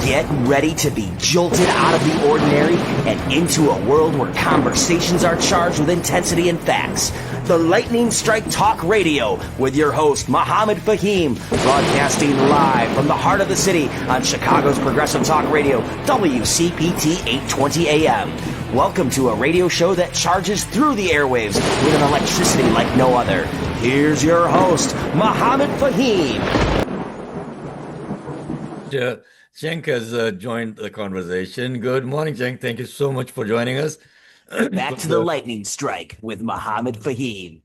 Get ready to be jolted out of the ordinary and into a world where conversations are charged with intensity and facts. The Lightning Strike Talk Radio with your host, Mohammed Faheem, broadcasting live from the heart of the city on Chicago's Progressive Talk Radio, WCPT 820 AM. Welcome to a radio show that charges through the airwaves with an electricity like no other. Here's your host, Mohammed Faheem. Cenk has joined the conversation. Good morning, Cenk. Thank you so much for joining us. Back to the Lightning Strike with Mohammed Faheem.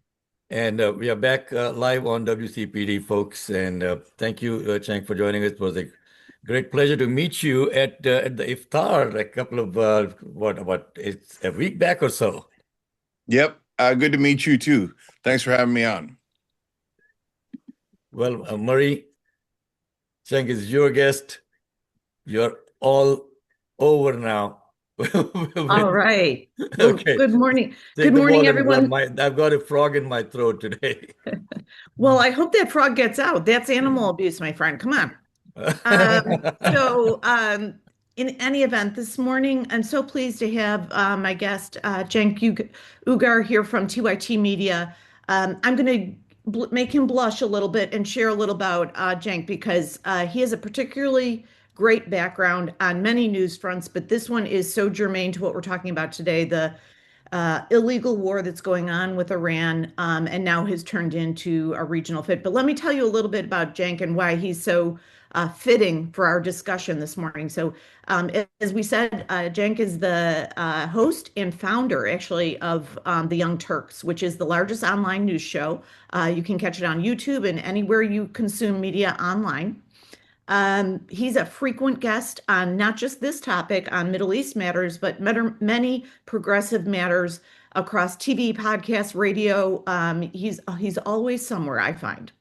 And we are back live on WCPD, folks. And thank you, Cenk, for joining us. It was a great pleasure to meet you at the iftar a couple of, it's a week back or so. Yep. Good to meet you, too. Thanks for having me on. Well, Murray, Cenk is your guest. You're all over now. All right. Well, Okay. good morning. Take Good the morning, ball and everyone. run. I've got a frog in my throat today. Well, I hope that frog gets out. That's animal abuse, my friend. Come on. In any event, this morning, I'm so pleased to have my guest, Cenk Uygur, here from TYT Media. I'm going to make him blush a little bit and share a little about Cenk because he has a particularly great background on many news fronts, but this one is so germane to what we're talking about today, the illegal war that's going on with Iran and now has turned into a regional fit. But let me tell you a little bit about Cenk and why he's so fitting for our discussion this morning. So as we said, Cenk is the host and founder, actually, of The Young Turks, which is the largest online news show. You can catch it on YouTube and anywhere you consume media online. He's a frequent guest on not just this topic on Middle East matters, but many progressive matters across TV, podcasts, radio. He's always somewhere, I find.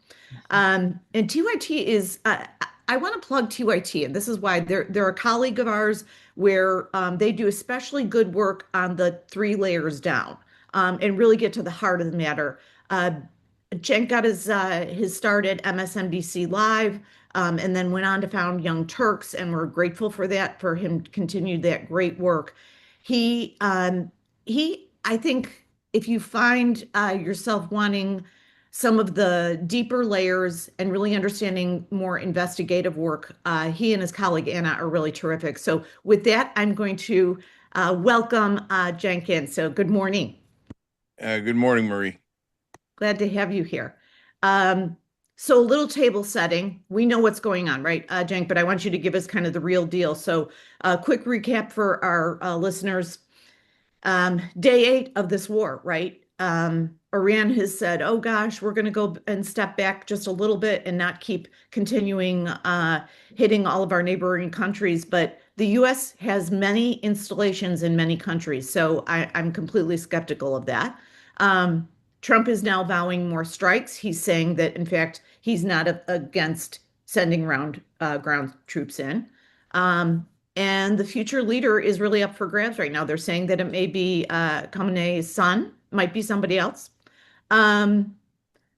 And TYT is, I want to plug TYT, and this is why they're a colleague of ours where they do especially good work on the 3 layers down and really get to the heart of the matter. Cenk got his start at MSNBC Live and then went on to found Young Turks, and we're grateful for that, for him to continue that great work. I think if you find yourself wanting some of the deeper layers and really understanding more investigative work, he and his colleague Anna are really terrific. So with that, I'm going to welcome Cenk in. So good morning. Good morning, Marie. Glad to have you here. So a little table setting. We know what's going on, right, Cenk? But I want you to give us kind of the real deal. So a quick recap for our listeners. Day 8 of this war, right? Iran has said, oh gosh, we're going to go and step back just a little bit and not keep continuing hitting all of our neighboring countries. But the U.S. has many installations in many countries. So I'm completely skeptical of that. Trump is now vowing more strikes. He's saying that, in fact, he's not against sending ground troops in. And the future leader is really up for grabs right now. They're saying that it may be Khamenei's son, might be somebody else. And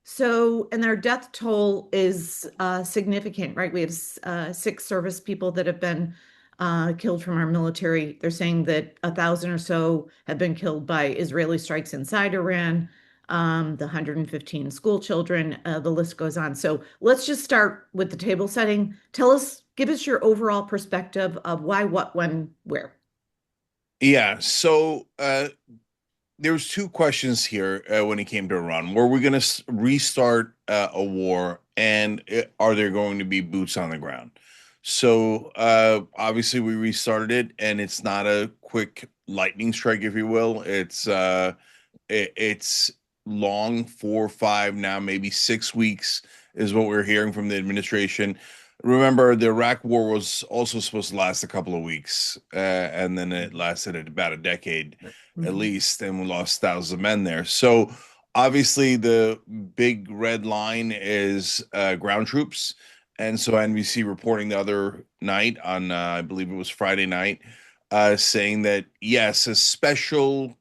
their death toll is significant, right? We have 6 service people that have been killed from our military. They're saying that 1,000 or so have been killed by Israeli strikes inside Iran. The 115 school children, the list goes on. So let's just start with the table setting. Give us your overall perspective of why, what, when, where. Yeah, so there's 2 questions here when it came to Iran. Were we going to restart a war, and are there going to be boots on the ground? So obviously we restarted it, and it's not a quick lightning strike, if you will. It's long, 4, 5, now maybe 6 weeks is what we're hearing from the administration. Remember, the Iraq war was also supposed to last a couple of weeks, and then it lasted about a decade at least, and we lost thousands of men there. So obviously the big red line is ground troops. And so NBC reporting the other night on, I believe it was Friday night, saying that, yes, a specific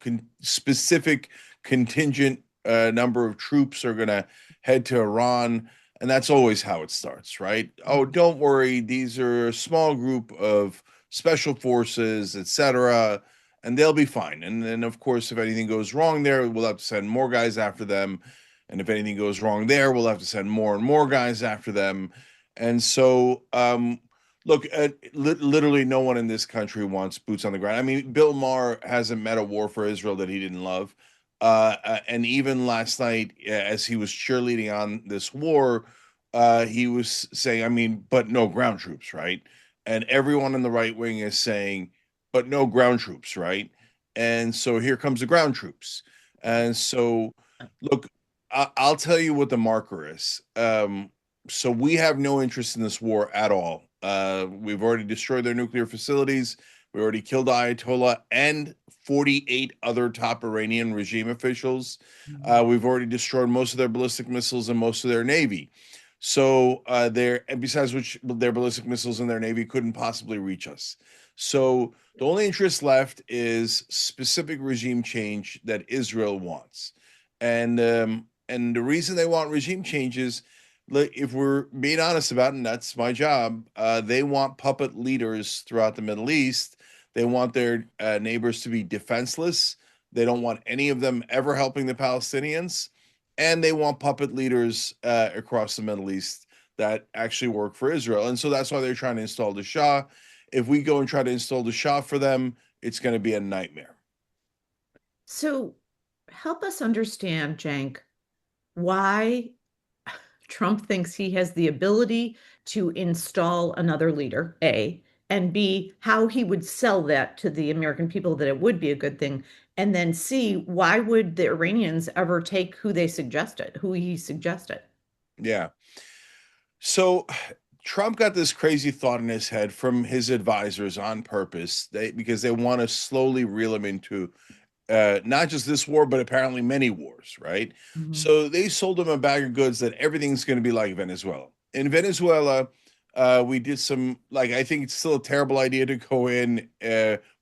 contingent number of troops are going to head to Iran And that's always how it starts, right? Oh, don't worry, these are a small group of special forces, etc., and they'll be fine. And then, of course, if anything goes wrong there, we'll have to send more guys after them. And if anything goes wrong there, we'll have to send more and more guys after them. And so, look, literally no one in this country wants boots on the ground. I mean, Bill Maher hasn't met a war for Israel that he didn't love. And even last night, as he was cheerleading on this war, he was saying, I mean, but no ground troops, right? And everyone in the right wing is saying, but no ground troops, right? And so here comes the ground troops. And so, look, I'll tell you what the marker is. So we have no interest in this war at all. We've already destroyed their nuclear facilities. We already killed the Ayatollah and 48 other top Iranian regime officials. We've already destroyed most of their ballistic missiles and most of their navy. So and besides which, their ballistic missiles and their navy couldn't possibly reach us. So the only interest left is specific regime change that Israel wants, and the reason they want regime change is, if we're being honest about it, and that's my job, they want puppet leaders throughout the Middle East. They want their neighbors to be defenseless. They don't want any of them ever helping the Palestinians. And they want puppet leaders across the Middle East that actually work for Israel. And so that's why they're trying to install the Shah. If we go and try to install the Shah for them, it's going to be a nightmare. So help us understand, Cenk, why Trump thinks he has the ability to install another leader, A, and B, how he would sell that to the American people that it would be a good thing. And then C, why would the Iranians ever take who he suggested? Yeah. So Trump got this crazy thought in his head from his advisors on purpose, because they want to slowly reel him into not just this war, but apparently many wars, right? So they sold him a bag of goods that everything's going to be like Venezuela. In Venezuela, we did some, I think it's still a terrible idea to go in.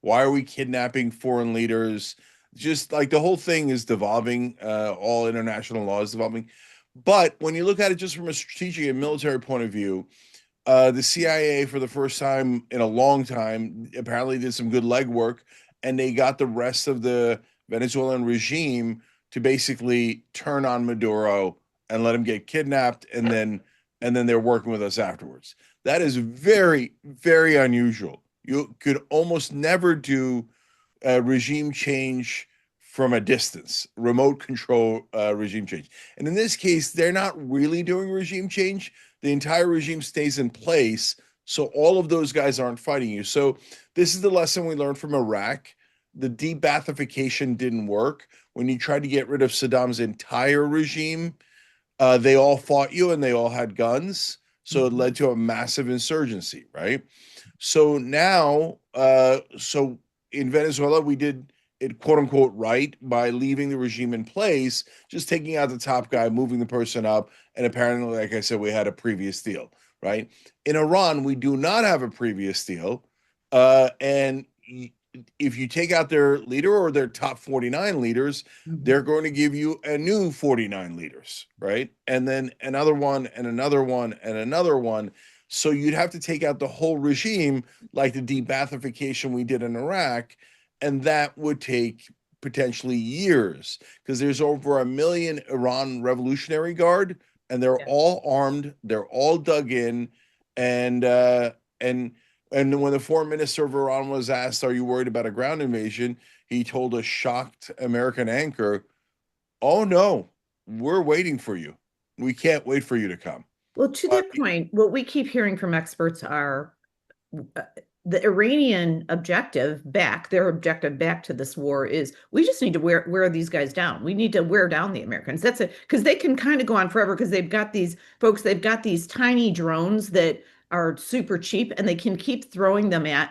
Why are we kidnapping foreign leaders? Just like the whole thing is devolving, all international law is devolving. But when you look at it just from a strategic and military point of view, the CIA, for the first time in a long time, apparently did some good legwork, and they got the rest of the Venezuelan regime to basically turn on Maduro and let him get kidnapped, and then they're working with us afterwards. That is very, very unusual. You could almost never do regime change from a distance, remote control regime change. And in this case, they're not really doing regime change. The entire regime stays in place, so all of those guys aren't fighting you. So this is the lesson we learned from Iraq. The de-Baathification didn't work. When you tried to get rid of Saddam's entire regime, they all fought you and they all had guns. So it led to a massive insurgency, right? So now, so in Venezuela, we did it, quote unquote, right by leaving the regime in place, just taking out the top guy, moving the person up. And apparently, like I said, we had a previous deal, right? In Iran, we do not have a previous deal. And if you take out their leader or their top 49 leaders, they're going to give you a new 49 leaders, right? And then another one and another one and another one. So you'd have to take out the whole regime, like the de-Baathification we did in Iraq, and that would take potentially years, because there's over 1 million Iran Revolutionary Guard, and they're all armed, they're all dug in, and when the foreign minister of Iran was asked, "Are you worried about a ground invasion?" he told a shocked American anchor, "Oh no, we're waiting for you. We can't wait for you to come." Well, to that point, what we keep hearing from experts are the Iranian their objective back to this war is, we just need to wear these guys down. We need to wear down the Americans. That's it, because they can kind of go on forever, because they've got these tiny drones that are super cheap, and they can keep throwing them at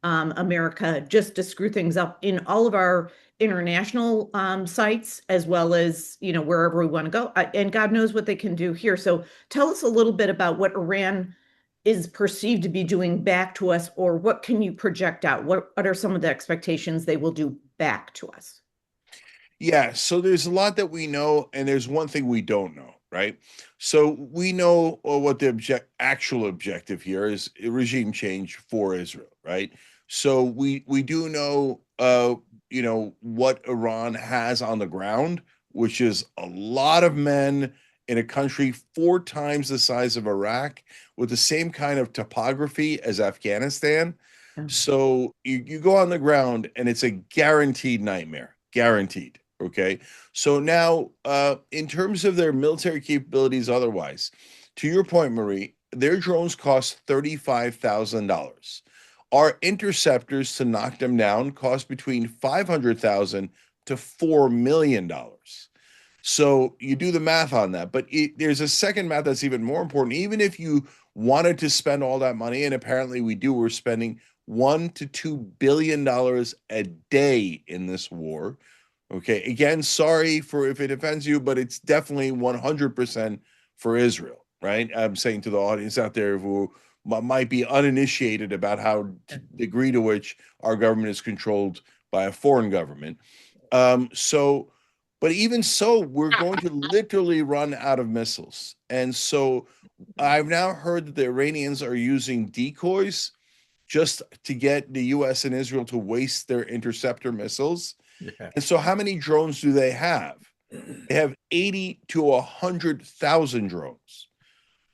America just to screw things up in all of our international sites, as well as, wherever we want to go. And God knows what they can do here. So tell us a little bit about what Iran is perceived to be doing back to us, or what can you project out? What are some of the expectations they will do back to us? Yeah, so there's a lot that we know, and there's one thing we don't know, right? So we know what the actual objective here is: a regime change for Israel, right? So we do know what Iran has on the ground, which is a lot of men in a country 4 times the size of Iraq with the same kind of topography as Afghanistan. Yeah. So you go on the ground and it's a guaranteed nightmare, guaranteed. Okay. So now, in terms of their military capabilities, otherwise, to your point, Marie, their drones cost $35,000. Our interceptors to knock them down cost between $500,000 to $4 million. So you do the math on that, but there's a second math that's even more important. Even if you wanted to spend all that money, and apparently we do, we're spending $1 to $2 billion a day in this war. Okay, again, sorry for if it offends you, but it's definitely 100% for Israel, right? I'm saying to the audience out there who might be uninitiated about how degree to which our government is controlled by a foreign government. So, but even so, we're going to literally run out of missiles. And so I've now heard that the Iranians are using decoys just to get the US and Israel to waste their interceptor missiles. Yeah. And so how many drones do they have? They have 80 to 100,000 drones.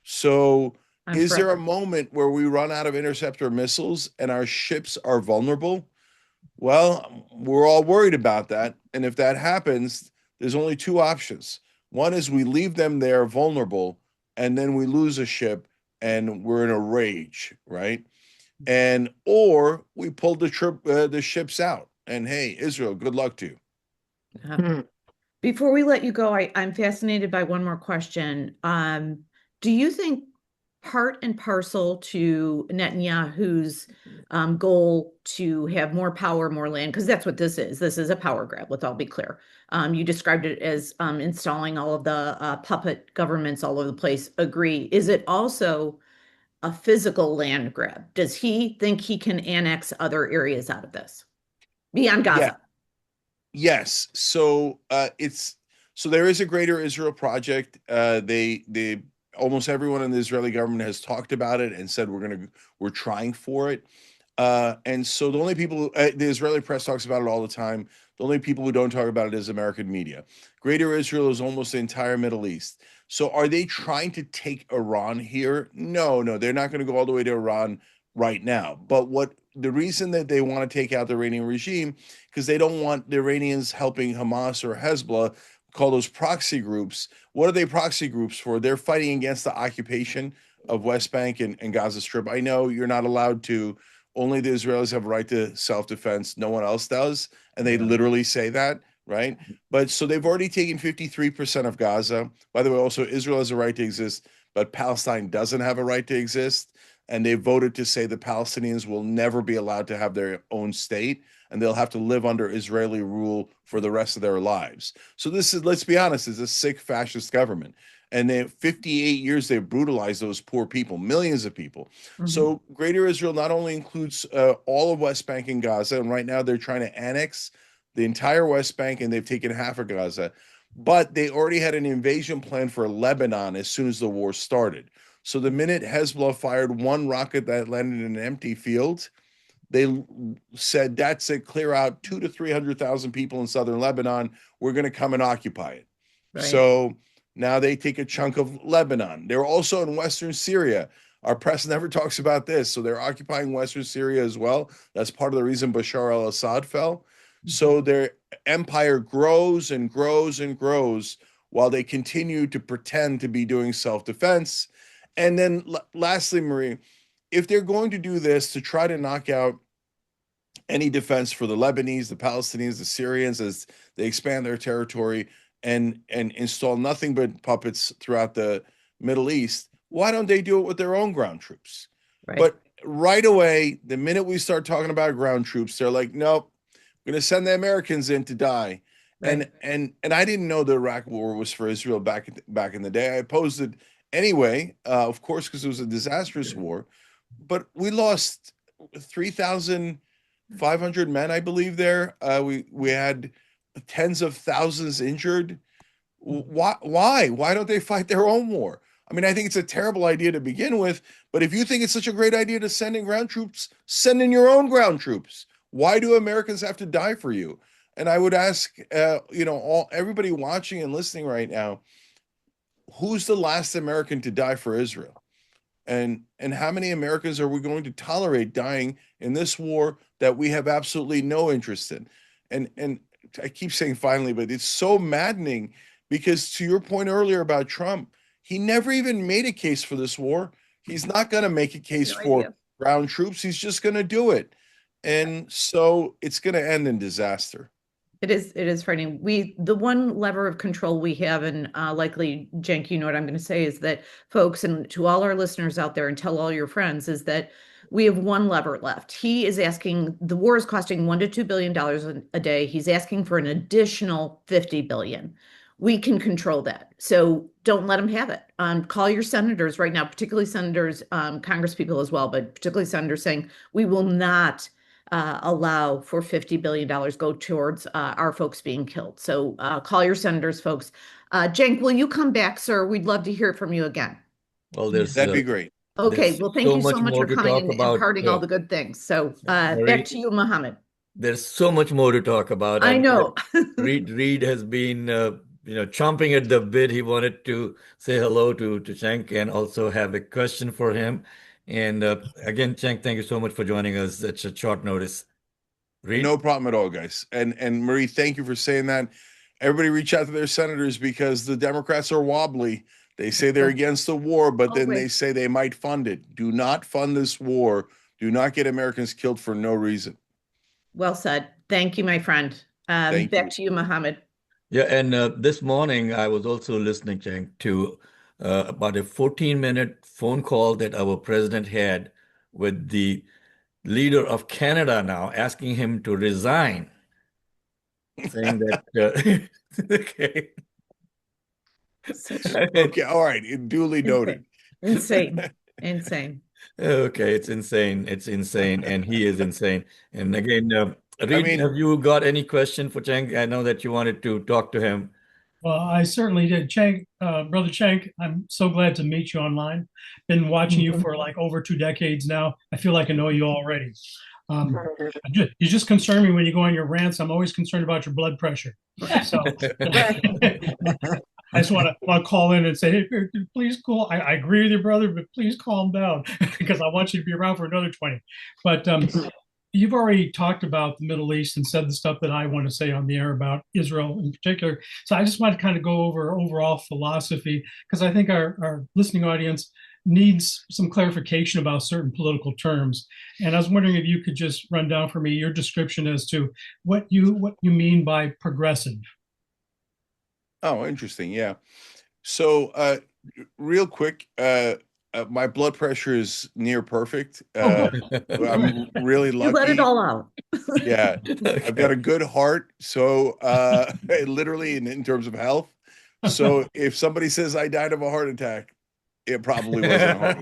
So is there a moment where we run out of interceptor missiles and our ships are vulnerable? Well, we're all worried about that. And if that happens, there's only 2 options. One is we leave them there vulnerable and then we lose a ship and we're in a rage, right? And or we pull the ships out. And hey, Israel, good luck to you. Before we let you go, I'm fascinated by one more question. Do you think part and parcel to Netanyahu's goal to have more power, more land, because that's what this is a power grab, let's all be clear. You described it as installing all of the puppet governments all over the place. Agree. Is it also a physical land grab? Does he think he can annex other areas out of this beyond Yeah. Gaza? Yes. So there is a Greater Israel project. They almost everyone in the Israeli government has talked about it and said we're trying for it. And so the only people the Israeli press talks about it all the time. The only people who don't talk about it is American media. Greater Israel is almost the entire Middle East. So are they trying to take Iran here? No, they're not going to go all the way to Iran right now. But the reason that they want to take out the Iranian regime, because they don't want the Iranians helping Hamas or Hezbollah, call those proxy groups. What are they proxy groups for? They're fighting against the occupation of West Bank and Gaza Strip. I know you're not allowed to. Only the Israelis have a right to self-defense. No one else does. And they literally say that, right? But so they've already taken 53% of Gaza. By the way, also Israel has a right to exist, but Palestine doesn't have a right to exist. And they voted to say the Palestinians will never be allowed to have their own state, and they'll have to live under Israeli rule for the rest of their lives. So this is, let's be honest, is a sick fascist government. And they 58 years they've brutalized those poor people, millions of people. So Greater Israel not only includes all of West Bank and Gaza, and right now they're trying to annex the entire West Bank, and they've taken half of Gaza, but they already had an invasion plan for Lebanon as soon as the war started. So the minute Hezbollah fired one rocket that landed in an empty field, they said, that's it, clear out 200,000 to 300,000 people in southern Lebanon. We're going to come and occupy it. Right. So now they take a chunk of Lebanon. They're also in Western Syria. Our press never talks about this. So they're occupying Western Syria as well. That's part of the reason Bashar al-Assad fell. So their empire grows and grows and grows while they continue to pretend to be doing self-defense. And then lastly, Marie, if they're going to do this to try to knock out any defense for the Lebanese, the Palestinians, the Syrians, as they expand their territory and install nothing but puppets throughout the Middle East, why don't they do it with their own ground troops? Right. But right away, the minute we start talking about ground troops, they're like, nope, we're going to send the Americans in to die. Right. And I didn't know the Iraq War was for Israel back in the day. I opposed it anyway, of course, because it was a disastrous war, but we lost 3,500 men, I believe there. We had tens of thousands injured. Why don't they fight their own war? I mean, I think it's a terrible idea to begin with, but if you think it's such a great idea to send in ground troops, send in your own ground troops. Why do Americans have to die for you? And I would ask, everybody watching and listening right now, who's the last American to die for Israel? And how many Americans are we going to tolerate dying in this war that we have absolutely no interest in? And I keep saying finally, but it's so maddening because to your point earlier about Trump, he never even made a case for this war. He's not going to make a case for ground troops. He's just going to do it. And so it's going to end in disaster. It is frightening. The one lever of control we have, and likely, Cenk, you know what I'm going to say, is that folks, and to all our listeners out there, and tell all your friends, is that we have one lever left. He is asking, the war is costing $1 to $2 billion a day. He's asking for an additional 50 billion. We can control that. So don't let him have it. Call your senators right now, particularly senators, Congress people as well, but particularly senators saying we will not allow for $50 billion go towards our folks being killed. So call your senators, folks. Cenk, will you come back, sir? We'd love to hear from you again. Well, that'd be great. Okay, well, thank you so much for coming and imparting all the good things. So back to you, Mohammed. There's so much more to talk about. I know. Reed has been, chomping at the bit. He wanted to say hello to Cenk and also have a question for him. And again, Cenk, thank you so much for joining us at such short notice. Reed? No problem at all, guys. And Marie, thank you for saying that. Everybody reach out to their senators because the Democrats are wobbly. They say they're against the war, but then they say they might fund it. Do not fund this war. Do not get Americans killed for no reason. Well said. Thank you, my friend. Back to you, Mohammed. Yeah, and this morning I was also listening, Cenk, to about a 14-minute phone call that our president had with the leader of Canada now, asking him to resign, saying that, okay. Okay, all right, duly noted. Insane. Okay, it's insane. It's insane, and he is insane. And again, Reed, have you got any question for Cenk? I know that you wanted to talk to him. Well, I certainly did. Cenk, Brother Cenk, I'm so glad to meet you online. Been watching you for like over 2 decades now. I feel like I know you already. You just concern me when you go on your rants. I'm always concerned about your blood pressure. So I just want to call in and say, hey, please cool. I agree with your brother, but please calm down because I want you to be around for another 20. But you've already talked about the Middle East and said the stuff that I want to say on the air about Israel in particular. So I just want to kind of go over overall philosophy because I think our listening audience needs some clarification about certain political terms. And I was wondering if you could just run down for me your description as to what you mean by progressive. Oh, interesting. Yeah. So real quick, my blood pressure is near perfect. I'm really lucky. You let it all out. Yeah. Okay. I've got a good heart. So literally in terms of health. So if somebody says I died of a heart attack, it probably wasn't a heart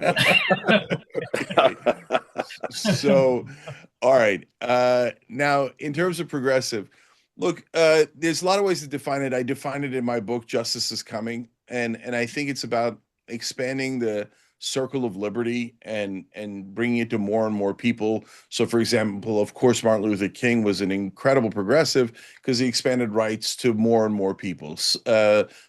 attack. So, all right. Now, in terms of progressive, look, there's a lot of ways to define it. I define it in my book, Justice is Coming. And I think it's about expanding the circle of liberty and bringing it to more and more people. So, for example, of course, Martin Luther King was an incredible progressive because he expanded rights to more and more people.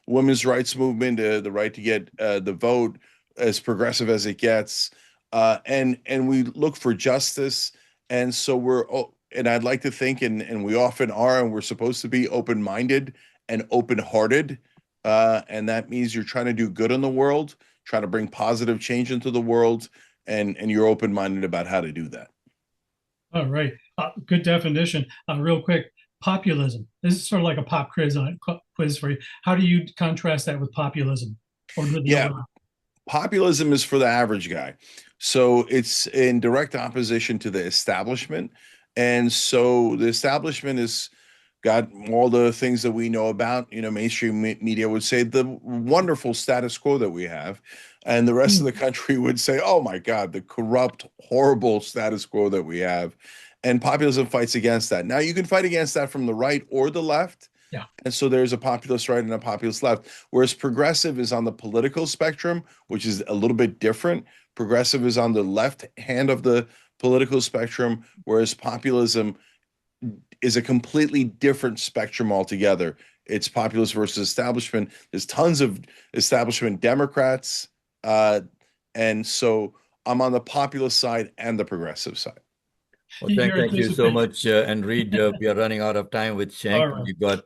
Women's rights movement, the right to get the vote, as progressive as it gets. And we look for justice. And so and I'd like to think, and we often are, and we're supposed to be open-minded and open-hearted. And that means you're trying to do good in the world, trying to bring positive change into the world, and you're open-minded about how to do that. All right. Good definition. Real quick, populism. This is sort of like a pop quiz for you. How do you contrast that with populism? Populism is for the average guy. So it's in direct opposition to the establishment. And so the establishment has got all the things that we know about. Mainstream media would say the wonderful status quo that we have. And the rest of the country would say, oh my God, the corrupt, horrible status quo that we have. And populism fights against that. Now, you can fight against that from the right or the left. Yeah. And so there's a populist right and a populist left. Whereas progressive is on the political spectrum, which is a little bit different. Progressive is on the left hand of the political spectrum, whereas populism is a completely different spectrum altogether. It's populist versus establishment. There's tons of establishment Democrats. And so I'm on the populist side and the progressive side. Well, thank you so much. And Reed, we are running out of time with Cenk. Right. We got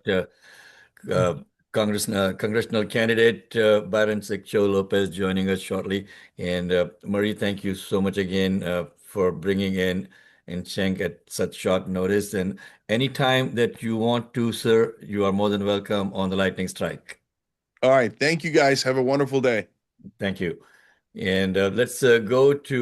congressional candidate Byron Sikcho Lopez joining us shortly. And Marie, thank you so much again for bringing in Cenk at such short notice. And anytime that you want to, sir, you are more than welcome on the Lightning Strike. All right. Thank you, guys. Have a wonderful day. Thank you. And let's go to